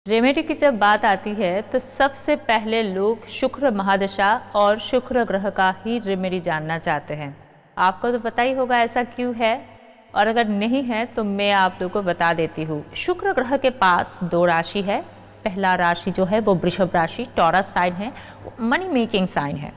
Remedy की जब बात आती है तो सबसे पहले लोग शुक्र महादशा और शुक्र ग्रह का ही रेमेडी जानना चाहते हैं। आपको तो पता ही होगा ऐसा क्यों है, और अगर नहीं है तो मैं आप लोगों को बता देती हूँ। शुक्र ग्रह के पास दो राशि है। पहला राशि जो है वो वृषभ राशि, टॉरस साइन है, मनी मेकिंग साइन है।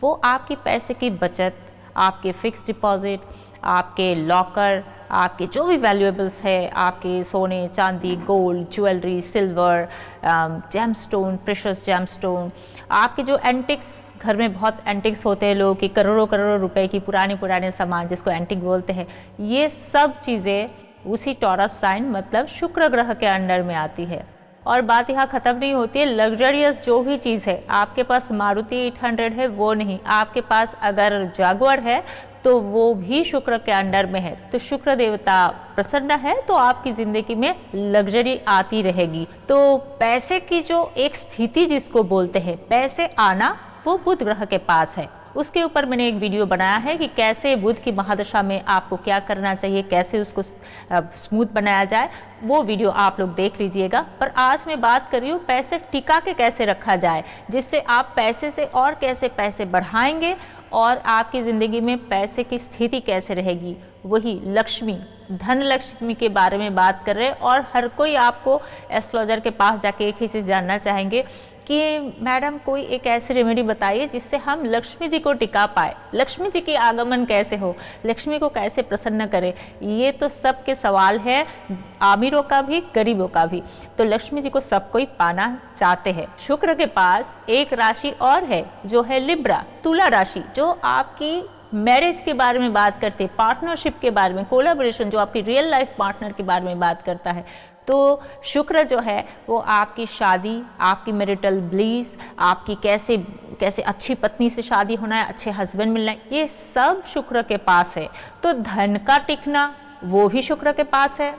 वो आपकी पैसे की बचत, आपके फिक्स डिपॉजिट, आपके लॉकर, आपके जो भी वैल्यूएबल्स है, आपके सोने चांदी, gold, jewellery, silver, gemstone, precious gemstone, आपके जो एंटिक्स, घर में बहुत एंटिक्स होते हैं लोगों की, करोड़ों करोड़ों रुपए की पुराने सामान जिसको एंटिक बोलते हैं, ये सब चीज़ें उसी टॉरस साइन मतलब शुक्र ग्रह के अंडर में आती है। और बात यहाँ ख़त्म नहीं होती है। लग्जरियस जो भी चीज़ है, आपके पास मारुति 800 है वो नहीं, आपके पास अगर जागुआर है तो वो भी शुक्र के अंडर में है। तो शुक्र देवता प्रसन्न है तो आपकी ज़िंदगी में लग्जरी आती रहेगी। तो पैसे की जो एक स्थिति जिसको बोलते हैं पैसे आना, वो बुध ग्रह के पास है। उसके ऊपर मैंने एक वीडियो बनाया है कि कैसे बुध की महादशा में आपको क्या करना चाहिए, कैसे उसको स्मूथ बनाया जाए। वो वीडियो आप लोग देख लीजिएगा। पर आज मैं बात कर रही हूँ पैसे टिका के कैसे रखा जाए, जिससे आप पैसे से और कैसे पैसे बढ़ाएंगे और आपकी ज़िंदगी में पैसे की स्थिति कैसे रहेगी। वही लक्ष्मी, धन लक्ष्मी के बारे में बात कर रहे हैं। और हर कोई आपको एस्ट्रोलॉजर के पास जाके एक ही चीज़ जानना चाहेंगे कि मैडम कोई एक ऐसी रेमेडी बताइए जिससे हम लक्ष्मी जी को टिका पाए, लक्ष्मी जी की आगमन कैसे हो, लक्ष्मी को कैसे प्रसन्न करें। ये तो सबके सवाल है, अमीरों का भी गरीबों का भी। तो लक्ष्मी जी को सब कोई पाना चाहते हैं। शुक्र के पास एक राशि और है जो है लिब्रा, तुला राशि, जो आपकी मैरिज के बारे में बात करते हैं, पार्टनरशिप के बारे में, कोलैबोरेशन, जो आपकी रियल लाइफ पार्टनर के बारे में बात करता है। तो शुक्र जो है वो आपकी शादी, आपकी मैरिटल ब्लीस, आपकी कैसे कैसे अच्छी पत्नी से शादी होना है, अच्छे हस्बैंड मिलना है, ये सब शुक्र के पास है। तो धन का टिकना वो भी शुक्र के पास है,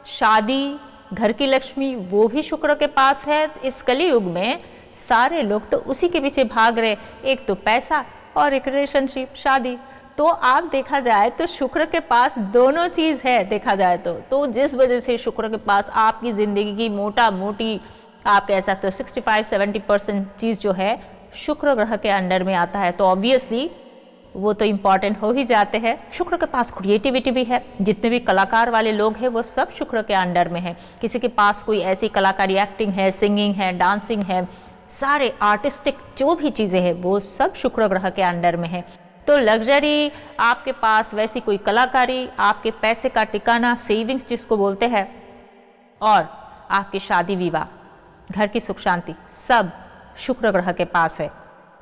शादी, घर की लक्ष्मी वो भी शुक्र के पास है। इस कलयुग में सारे लोग तो उसी के पीछे भाग रहे, एक तो पैसा और एक रिलेशनशिप, शादी। तो आप देखा जाए तो शुक्र के पास दोनों चीज़ है देखा जाए तो जिस वजह से शुक्र के पास आपकी ज़िंदगी की मोटा मोटी आप कह सकते हो 65-70% चीज़ जो है शुक्र ग्रह के अंडर में आता है। तो ऑब्वियसली वो तो इम्पॉर्टेंट हो ही जाते हैं। शुक्र के पास क्रिएटिविटी भी है। जितने भी कलाकार वाले लोग हैं वो सब शुक्र के अंडर में है। किसी के पास कोई ऐसी कलाकारी, एक्टिंग है, सिंगिंग है, डांसिंग है, सारे आर्टिस्टिक जो भी चीज़ें हैं वो सब शुक्र ग्रह के अंडर में है। तो लग्जरी आपके पास, वैसी कोई कलाकारी, आपके पैसे का टिकाना, सेविंग्स जिसको बोलते हैं, और आपकी शादी विवाह, घर की सुख शांति, सब शुक्र ग्रह के पास है।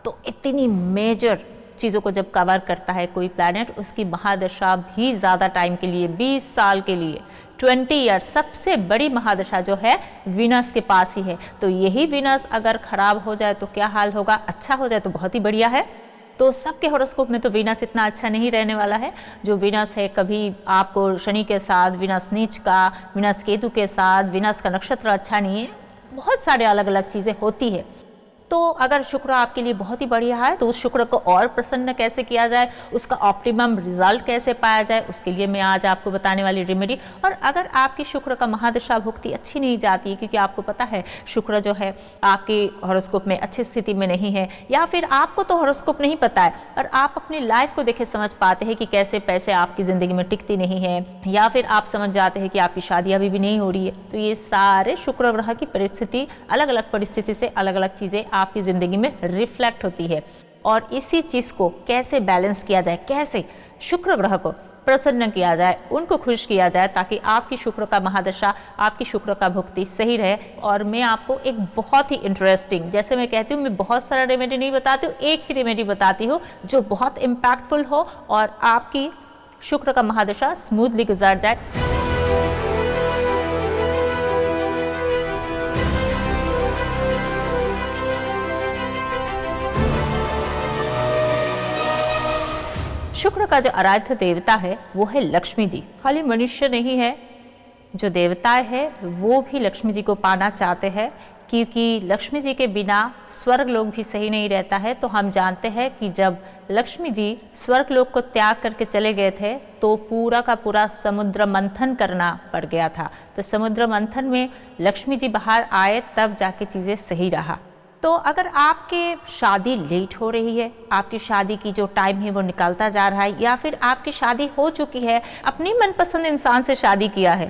तो इतनी मेजर चीज़ों को जब कवर करता है कोई प्लैनेट, उसकी महादशा भी ज़्यादा टाइम के लिए, 20 साल के लिए, 20 ईयर, सबसे बड़ी महादशा जो है वीनस के पास ही है। तो यही वीनस अगर खराब हो जाए तो क्या हाल होगा, अच्छा हो जाए तो बहुत ही बढ़िया है। तो सबके हॉरोस्कोप में तो वीनस इतना अच्छा नहीं रहने वाला है। जो वीनस है, कभी आपको शनि के साथ, वीनस नीच का, वीनस केतु के साथ, वीनस का नक्षत्र अच्छा नहीं है, बहुत सारे अलग अलग चीज़ें होती है। तो अगर शुक्र आपके लिए बहुत ही बढ़िया है तो उस शुक्र को और प्रसन्न कैसे किया जाए, उसका ऑप्टिमम रिजल्ट कैसे पाया जाए, उसके लिए मैं आज आपको बताने वाली रेमेडी। और अगर आपकी शुक्र का महादशा भुक्ति अच्छी नहीं जाती है, क्योंकि आपको पता है शुक्र जो है आपके हॉरोस्कोप में अच्छी स्थिति में नहीं है, या फिर आपको तो हॉरोस्कोप नहीं पता है और आप अपनी लाइफ को देखे समझ पाते हैं कि कैसे पैसे आपकी ज़िंदगी में टिकती नहीं है, या फिर आप समझ जाते हैं कि आपकी शादी अभी भी नहीं हो रही है। तो ये सारे शुक्र ग्रह की परिस्थिति, अलग अलग परिस्थिति से अलग अलग चीज़ें आपकी ज़िंदगी में रिफ्लेक्ट होती है। और इसी चीज़ को कैसे बैलेंस किया जाए, कैसे शुक्र ग्रह को प्रसन्न किया जाए, उनको खुश किया जाए, ताकि आपकी शुक्र का महादशा, आपकी शुक्र का भुक्ति सही रहे। और मैं आपको एक बहुत ही इंटरेस्टिंग, जैसे मैं कहती हूँ मैं बहुत सारा रेमेडी नहीं बताती हूँ, एक ही रेमेडी बताती हूँ जो बहुत इम्पैक्टफुल हो और आपकी शुक्र का महादशा स्मूथली गुजार जाए। शुक्र का जो आराध्य देवता है वो है लक्ष्मी जी। खाली मनुष्य नहीं है, जो देवताएं हैं वो भी लक्ष्मी जी को पाना चाहते हैं। क्योंकि लक्ष्मी जी के बिना स्वर्ग लोक भी सही नहीं रहता है। तो हम जानते हैं कि जब लक्ष्मी जी स्वर्ग लोक को त्याग करके चले गए थे तो पूरा का पूरा समुद्र मंथन करना पड़ गया था। तो समुद्र मंथन में लक्ष्मी जी बाहर आए तब जाके चीज़ें सही रहा। तो अगर आपके शादी लेट हो रही है, आपकी शादी की जो टाइम है वो निकलता जा रहा है, या फिर आपकी शादी हो चुकी है, अपनी मनपसंद इंसान से शादी किया है,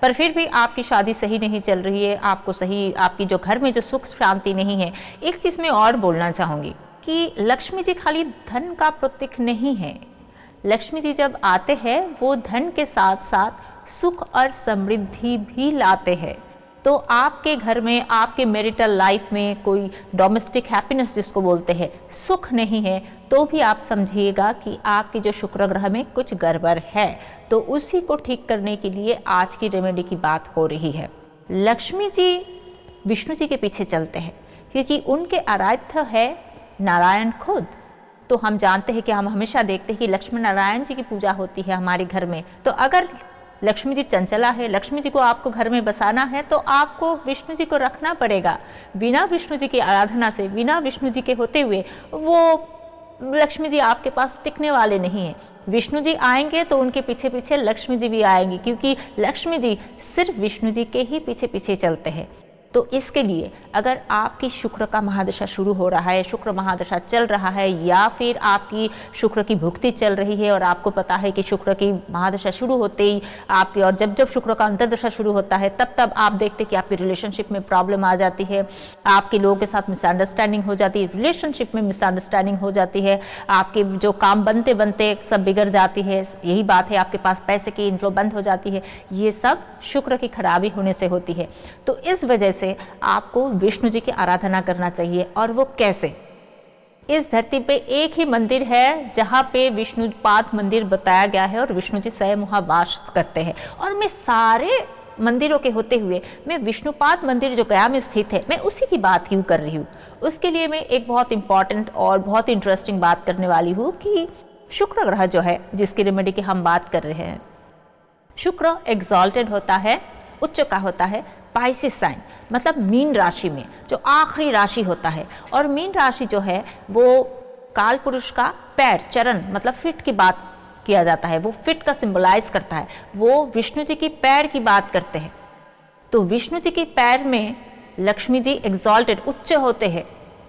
पर फिर भी आपकी शादी सही नहीं चल रही है, आपको सही आपकी जो घर में जो सुख शांति नहीं है। एक चीज़ मैं और बोलना चाहूँगी कि लक्ष्मी जी खाली धन का प्रतीक नहीं है। लक्ष्मी जी जब आते हैं वो धन के साथ साथ सुख और समृद्धि भी लाते हैं। तो आपके घर में, आपके मैरिटल लाइफ में कोई डोमेस्टिक हैप्पीनेस जिसको बोलते हैं, सुख नहीं है, तो भी आप समझिएगा कि आपके जो शुक्र ग्रह में कुछ गड़बड़ है। तो उसी को ठीक करने के लिए आज की रेमेडी की बात हो रही है। लक्ष्मी जी विष्णु जी के पीछे चलते हैं क्योंकि उनके आराध्य है नारायण खुद। तो हम जानते हैं कि हम हमेशा देखते हैं कि लक्ष्मी नारायण जी की पूजा होती है हमारे घर में। तो अगर लक्ष्मी जी चंचला है, लक्ष्मी जी को आपको घर में बसाना है, तो आपको विष्णु जी को रखना पड़ेगा। बिना विष्णु जी की आराधना से, बिना विष्णु जी के होते हुए वो लक्ष्मी जी आपके पास टिकने वाले नहीं हैं। विष्णु जी आएंगे तो उनके पीछे पीछे लक्ष्मी जी भी आएंगी, क्योंकि लक्ष्मी जी सिर्फ विष्णु जी के ही पीछे पीछे चलते हैं। तो इसके लिए अगर आपकी शुक्र का महादशा शुरू हो रहा है, शुक्र महादशा चल रहा है, या फिर आपकी शुक्र की भुक्ति चल रही है और आपको पता है कि शुक्र की महादशा शुरू होते ही आपकी, और जब जब शुक्र का अंतर्दशा शुरू होता है तब तब आप देखते कि आपकी रिलेशनशिप में प्रॉब्लम आ जाती है, आपके लोगों के साथ मिसअंडरस्टैंडिंग हो जाती है, रिलेशनशिप में मिसअंडरस्टैंडिंग हो जाती है, आपके जो काम बनते बनते सब बिगड़ जाती है। यही बात है, आपके पास पैसे की इन्फ्लो बंद हो जाती है। ये सब शुक्र की खराबी होने से होती है। तो इस वजह से आपको विष्णु जी की आराधना करना चाहिए। और वो कैसे? इस धरती पे एक ही मंदिर है जहाँ पे विष्णुपाद मंदिर बताया गया है और विष्णु जी स्वयं वहाँ वास करते हैं। और मैं सारे मंदिरों के होते हुए मैं विष्णुपाद मंदिर जो गया में स्थित है, मैं उसी की बात क्यों कर रही हूँ? उसके लिए मैं एक बहुत इंपॉर्टेंट और बहुत इंटरेस्टिंग बात करने वाली हूँ कि शुक्र ग्रह जो है, जिसकी रेमेडी की हम बात कर रहे हैं, शुक्र एग्जॉल्टेड होता है, उच्च का होता है पाइसिस साइन, मतलब मीन राशि में, जो आखिरी राशि होता है। और मीन राशि जो है वो काल पुरुष का पैर, चरण, मतलब फिट की बात किया जाता है। वो फिट का सिंबलाइज करता है। वो विष्णु जी की पैर की बात करते हैं। तो विष्णु जी की पैर में लक्ष्मी जी एग्जॉल्टेड, उच्च होते हैं,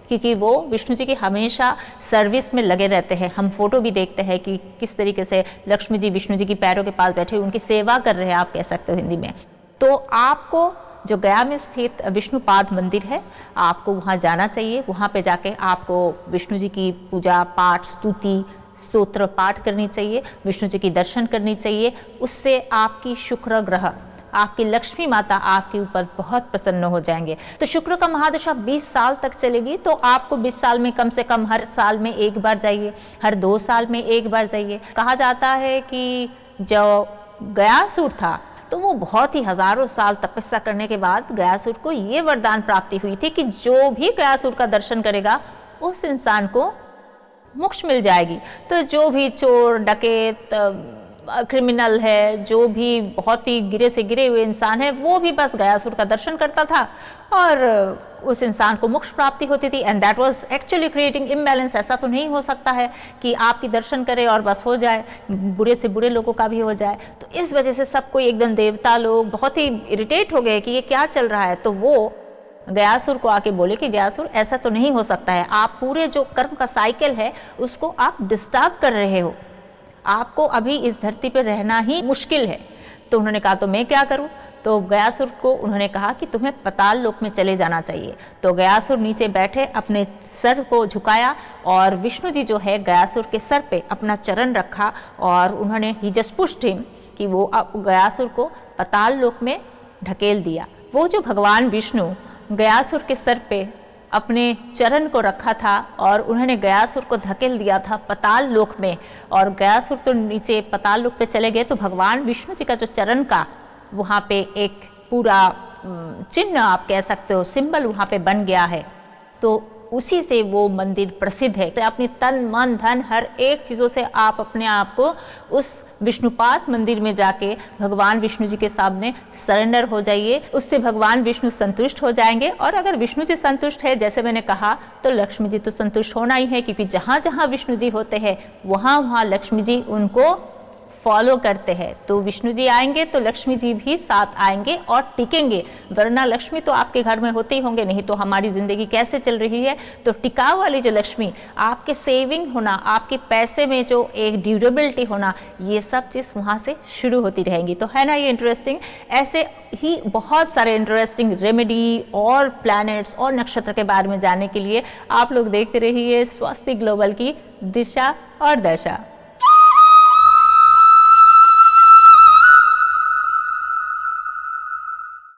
क्योंकि वो विष्णु जी की हमेशा सर्विस में लगे रहते हैं। हम फोटो भी देखते हैं कि किस तरीके से लक्ष्मी जी विष्णु जी की पैरों के पास बैठे उनकी सेवा कर रहे हैं, आप कह सकते हो हिंदी में। तो आपको जो गया में स्थित विष्णुपाद मंदिर है, आपको वहाँ जाना चाहिए। वहाँ पे जाके आपको विष्णु जी की पूजा पाठ, स्तुति, स्तोत्र पाठ करनी चाहिए, विष्णु जी की दर्शन करनी चाहिए। उससे आपकी शुक्र ग्रह, आपकी लक्ष्मी माता आपके ऊपर बहुत प्रसन्न हो जाएंगे। तो शुक्र का महादशा 20 साल तक चलेगी। तो आपको 20 साल में कम से कम हर साल में एक बार जाइए, हर 2 साल में एक बार जाइए। कहा जाता है कि जो गयासुर था, तो वो बहुत ही हजारों साल तपस्या करने के बाद गयासुर को ये वरदान प्राप्ति हुई थी कि जो भी गयासुर का दर्शन करेगा उस इंसान को मोक्ष मिल जाएगी। तो जो भी चोर, डकैत, क्रिमिनल है, जो भी बहुत ही गिरे से गिरे हुए इंसान है, वो भी बस गयासुर का दर्शन करता था और उस इंसान को मोक्ष प्राप्ति होती थी। And that was actually creating imbalance. ऐसा तो नहीं हो सकता है कि आपकी दर्शन करे और बस हो जाए, बुरे से बुरे लोगों का भी हो जाए। तो इस वजह से सबको एकदम देवता लोग बहुत ही इरिटेट हो गए कि ये क्या चल रहा है। तो वो गयासुर को आके बोले कि गयासुर, ऐसा तो नहीं हो सकता है, आप पूरे जो कर्म का साइकिल है उसको आप डिस्टर्ब कर रहे हो, आपको अभी इस धरती पर रहना ही मुश्किल है। तो उन्होंने कहा तो मैं क्या करूं? तो गयासुर को उन्होंने कहा कि तुम्हें पाताल लोक में चले जाना चाहिए। तो गयासुर नीचे बैठे, अपने सर को झुकाया और विष्णु जी जो है गयासुर के सर पे अपना चरण रखा और उन्होंने ही जस्ट पुश्ड हिम कि वो गयासुर को पाताल लोक में ढकेल दिया। वो जो भगवान विष्णु गयासुर के सर पे अपने चरण को रखा था और उन्होंने गयासुर को धकेल दिया था पाताल लोक में, और गयासुर तो नीचे पाताल लोक पे चले गए। तो भगवान विष्णु जी का जो चरण का वहाँ पे एक पूरा चिन्ह, आप कह सकते हो सिंबल, वहाँ पे बन गया है। तो उसी से वो मंदिर प्रसिद्ध है। तो अपनी तन, मन, धन, हर एक चीज़ों से आप अपने आप को उस विष्णुपाद मंदिर में जाके भगवान विष्णु जी के सामने सरेंडर हो जाइए, उससे भगवान विष्णु संतुष्ट हो जाएंगे। और अगर विष्णु जी संतुष्ट है, जैसे मैंने कहा, तो लक्ष्मी जी तो संतुष्ट होना ही है, क्योंकि जहाँ जहाँ विष्णु जी होते हैं वहाँ वहाँ लक्ष्मी जी उनको फॉलो करते हैं। तो विष्णु जी आएंगे तो लक्ष्मी जी भी साथ आएंगे और टिकेंगे, वरना लक्ष्मी तो आपके घर में होते ही होंगे, नहीं तो हमारी ज़िंदगी कैसे चल रही है। तो टिकाऊ वाली जो लक्ष्मी, आपके सेविंग होना, आपके पैसे में जो एक ड्यूरेबिलिटी होना, ये सब चीज़ वहाँ से शुरू होती रहेंगी। तो है ना ये इंटरेस्टिंग। ऐसे ही बहुत सारे इंटरेस्टिंग रेमेडी और प्लैनेट्स और नक्षत्र के बारे में जानने के लिए आप लोग देखते रहिए स्वस्तिक ग्लोबल की दिशा और दशा।